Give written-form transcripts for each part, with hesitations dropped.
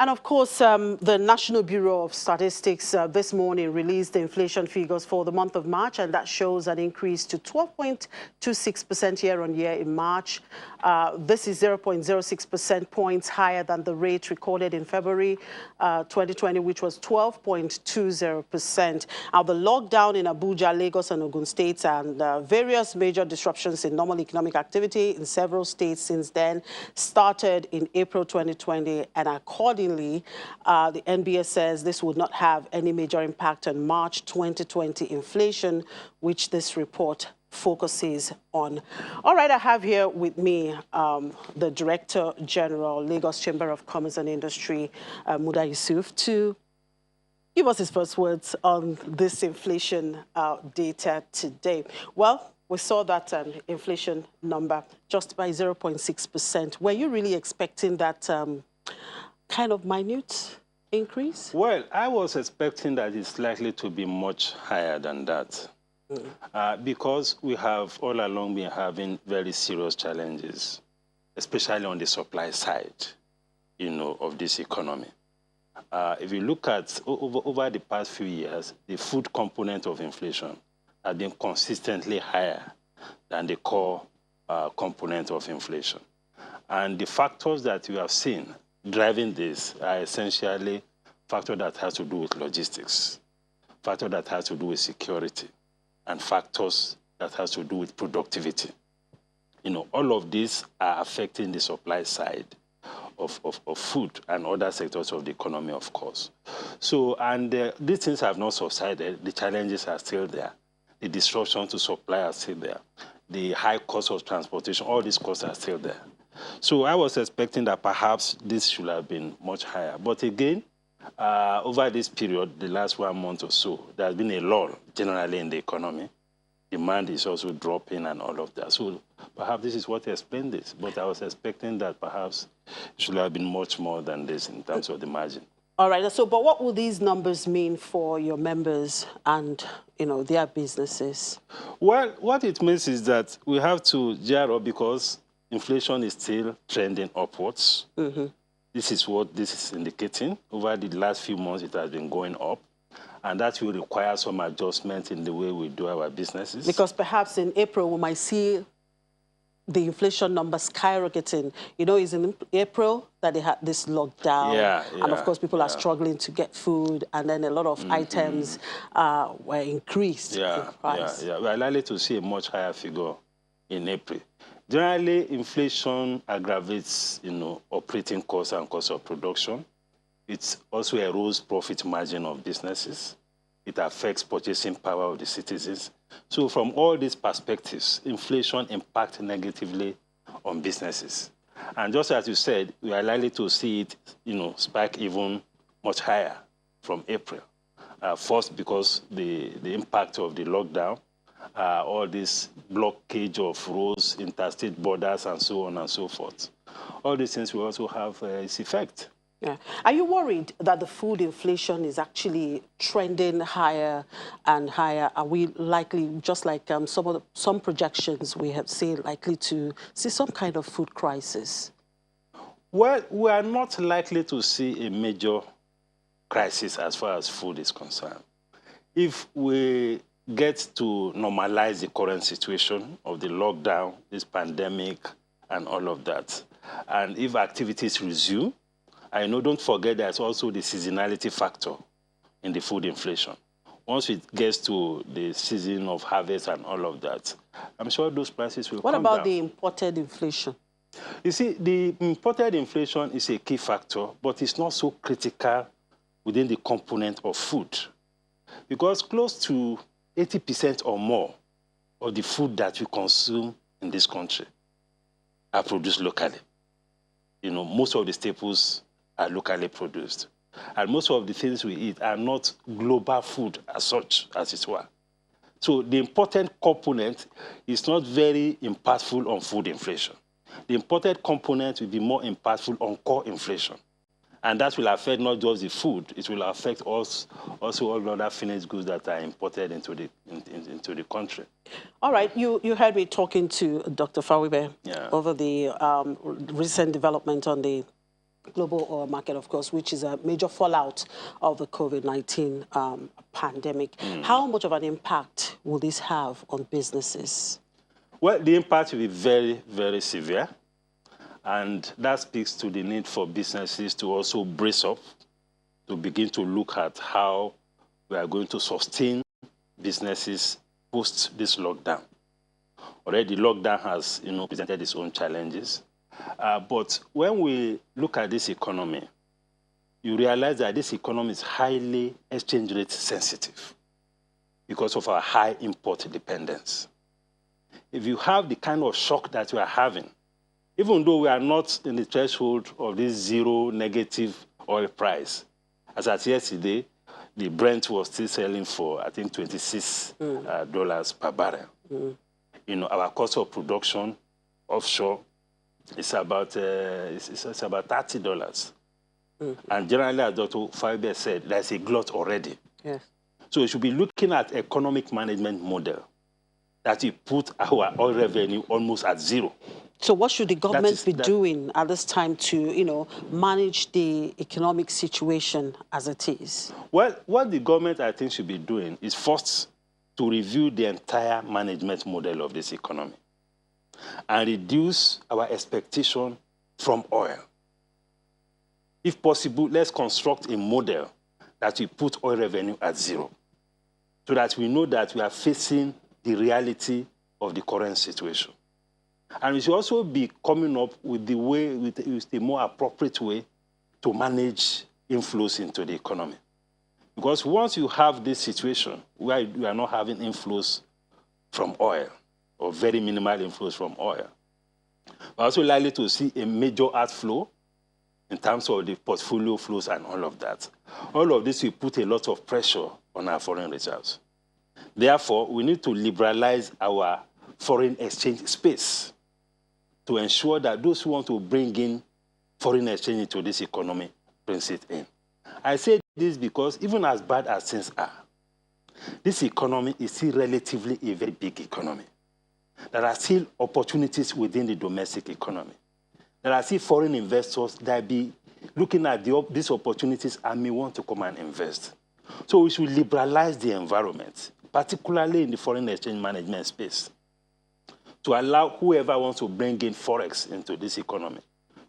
And of course, the National Bureau of Statistics this morning released the inflation figures for the month of March, and that shows an increase to 12.26% year-on-year in March. This is 0.06% points higher than the rate recorded in February 2020, which was 12.20%. Now, the lockdown in Abuja, Lagos, and Ogun states, and various major disruptions in normal economic activity in several states since then started in April 2020, and accordingly, the NBS says this would not have any major impact on March 2020 inflation, which this report focuses on. All right, I have here with me the Director General, Lagos Chamber of Commerce and Industry, Muda Yusuf, to give us his first words on this inflation data today. Well, we saw that inflation number just by 0.6%. Were you really expecting that kind of minute increase? Well, I was expecting that it's likely to be much higher than that. Because we have all along been having very serious challenges, especially on the supply side, of this economy. If you look at over the past few years, the food component of inflation has been consistently higher than the core component of inflation. And the factors that you have seen driving this are essentially factors that has to do with logistics, factors that has to do with security, and factors that has to do with productivity. All of these are affecting the supply side of food and other sectors of the economy, of course. So, and these things have not subsided. The challenges are still there. The disruption to supply are still there. The high cost of transportation, all these costs are still there. So I was expecting that perhaps this should have been much higher. But again, over this period, the last 1 month or so, there has been a lull generally in the economy. Demand is also dropping and all of that. So perhaps this is what explained this. But I was expecting that perhaps it should have been much more than this in terms of the margin. All right. So, but what will these numbers mean for your members and, their businesses? Well, what it means is that we have to gear up because inflation is still trending upwards. This is what this is indicating. Over the last few months, it has been going up. And that will require some adjustment in the way we do our businesses. Because perhaps in April, we might see the inflation number skyrocketing. It's in April that they had this lockdown. And of course, people are struggling to get food. And then a lot of items were increased in price. We are likely to see a much higher figure in April. Generally, inflation aggravates, operating costs and cost of production. It also erodes profit margin of businesses. It affects purchasing power of the citizens. So from all these perspectives, inflation impacts negatively on businesses. And just as you said, we are likely to see it, spike even much higher from April. First, because the impact of the lockdown, all this blockage of roads, interstate borders, and so on and so forth. All these things will also have its effect. Yeah. Are you worried that the food inflation is actually trending higher and higher? Are we likely, just like some projections we have seen, likely to see some kind of food crisis? Well, we are not likely to see a major crisis as far as food is concerned. If we get to normalize the current situation of the lockdown, this pandemic, and all of that, and if activities resume, don't forget there's also the seasonality factor in the food inflation. Once it gets to the season of harvest and all of that, I'm sure those prices will come down. What about the imported inflation? You see, the imported inflation is a key factor, but it's not so critical within the component of food. Because close to 80% or more of the food that we consume in this country are produced locally. Most of the staples are locally produced. And most of the things we eat are not global food as such, as it were. So the important component is not very impactful on food inflation. The imported component will be more impactful on core inflation. And that will affect not just the food, it will affect also all the other finished goods that are imported into the country. All right, you heard me talking to Dr. Fawibe over the recent development on the global oil market, of course, which is a major fallout of the COVID-19 pandemic. How much of an impact will this have on businesses? Well, the impact will be very, very severe. And that speaks to the need for businesses to also brace up, to begin to look at how we are going to sustain businesses post this lockdown. Already, lockdown has, presented its own challenges. But when we look at this economy, you realize that this economy is highly exchange rate sensitive because of our high import dependence. If you have the kind of shock that we are having, even though we are not in the threshold of this zero negative oil price, as at yesterday, the Brent was still selling for, I think, $26 per barrel. Our cost of production offshore is about it's about $30. And generally, as Dr. Faber said, there's a glut already. Yes. So we should be looking at economic management model that we put our oil revenue almost at zero. So what should the government be doing at this time to, manage the economic situation as it is? Well, what the government, I think, should be doing is first to review the entire management model of this economy and reduce our expectation from oil. If possible, let's construct a model that we put oil revenue at zero so that we know that we are facing the reality of the current situation. And we should also be coming up with the more appropriate way to manage inflows into the economy. Because once you have this situation where you are not having inflows from oil, or very minimal inflows from oil, we're also likely to see a major outflow in terms of the portfolio flows and all of that. All of this will put a lot of pressure on our foreign reserves. Therefore, we need to liberalize our foreign exchange space to ensure that those who want to bring in foreign exchange into this economy brings it in. I say this because even as bad as things are, this economy is still relatively a very big economy. There are still opportunities within the domestic economy. There are still foreign investors that be looking at these opportunities and may want to come and invest. So we should liberalize the environment, particularly in the foreign exchange management space, to allow whoever wants to bring in Forex into this economy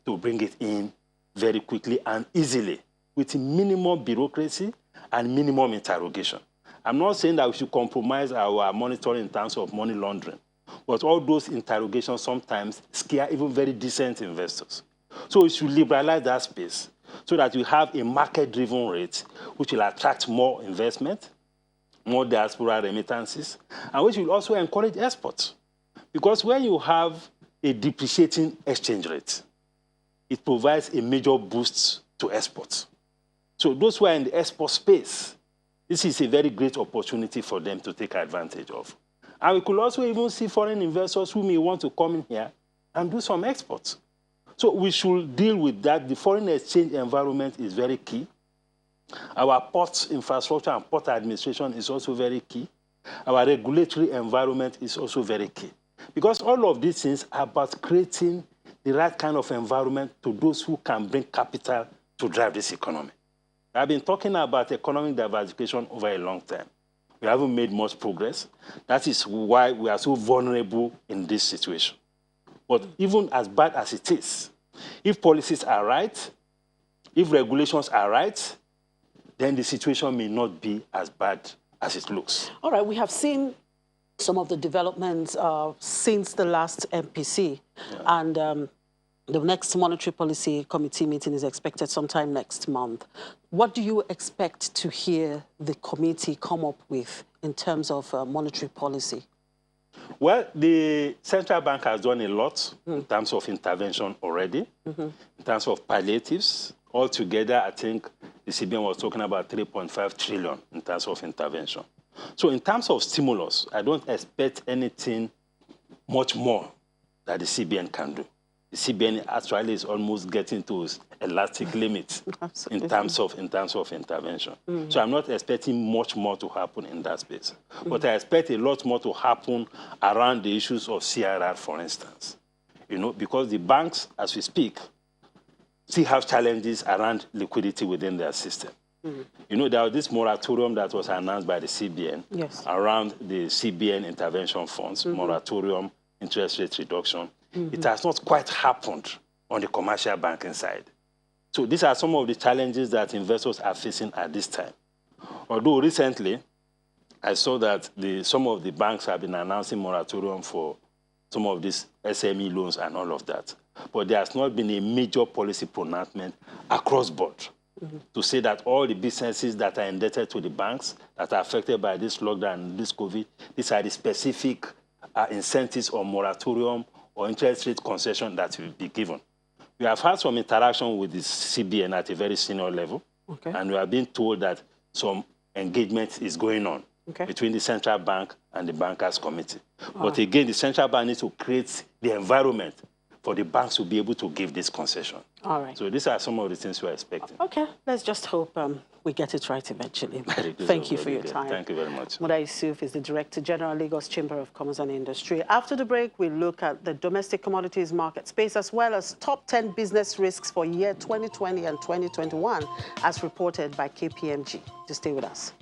to bring it in very quickly and easily with minimum bureaucracy and minimum interrogation. I'm not saying that we should compromise our monitoring in terms of money laundering, but all those interrogations sometimes scare even very decent investors. So we should liberalize that space so that we have a market-driven rate which will attract more investment, more diaspora remittances, and which will also encourage exports. Because when you have a depreciating exchange rate, it provides a major boost to exports. So those who are in the export space, this is a very great opportunity for them to take advantage of. And we could also even see foreign investors who may want to come in here and do some exports. So we should deal with that. The foreign exchange environment is very key. Our port infrastructure and port administration is also very key. Our regulatory environment is also very key. Because all of these things are about creating the right kind of environment to those who can bring capital to drive this economy. I've been talking about economic diversification over a long time. We haven't made much progress. That is why we are so vulnerable in this situation. But even as bad as it is, if policies are right, if regulations are right, then the situation may not be as bad as it looks. All right, we have seen some of the developments since the last MPC, and the next Monetary Policy Committee meeting is expected sometime next month. What do you expect to hear the committee come up with in terms of monetary policy? Well, the central bank has done a lot in terms of intervention already, in terms of palliatives. Altogether, I think the CBN was talking about 3.5 trillion in terms of intervention. So in terms of stimulus, I don't expect anything much more that the CBN can do. The CBN actually is almost getting to its elastic limit in terms of intervention. So I'm not expecting much more to happen in that space. But I expect a lot more to happen around the issues of CRR, for instance. Because the banks, as we speak, still have challenges around liquidity within their system. You know, there was this moratorium that was announced by the CBN around the CBN intervention funds, moratorium, interest rate reduction. It has not quite happened on the commercial banking side. So these are some of the challenges that investors are facing at this time. Although recently, I saw that some of the banks have been announcing moratorium for some of these SME loans and all of that. But there has not been a major policy pronouncement across board to say that all the businesses that are indebted to the banks that are affected by this lockdown and this COVID, these are the specific incentives or moratorium or interest rate concession that will be given. We have had some interaction with the CBN at a very senior level, and we are being told that some engagement is going on between the central bank and the bankers committee. But again, the central bank needs to create the environment for the banks to be able to give this concession. All right. So these are some of the things we're expecting. Okay, let's just hope we get it right eventually. Thank you for your time. Thank you very much. Muda Yusuf is the Director General, Lagos Chamber of Commerce and Industry. After the break, we look at the domestic commodities market space as well as top 10 business risks for year 2020 and 2021 as reported by KPMG. Just stay with us.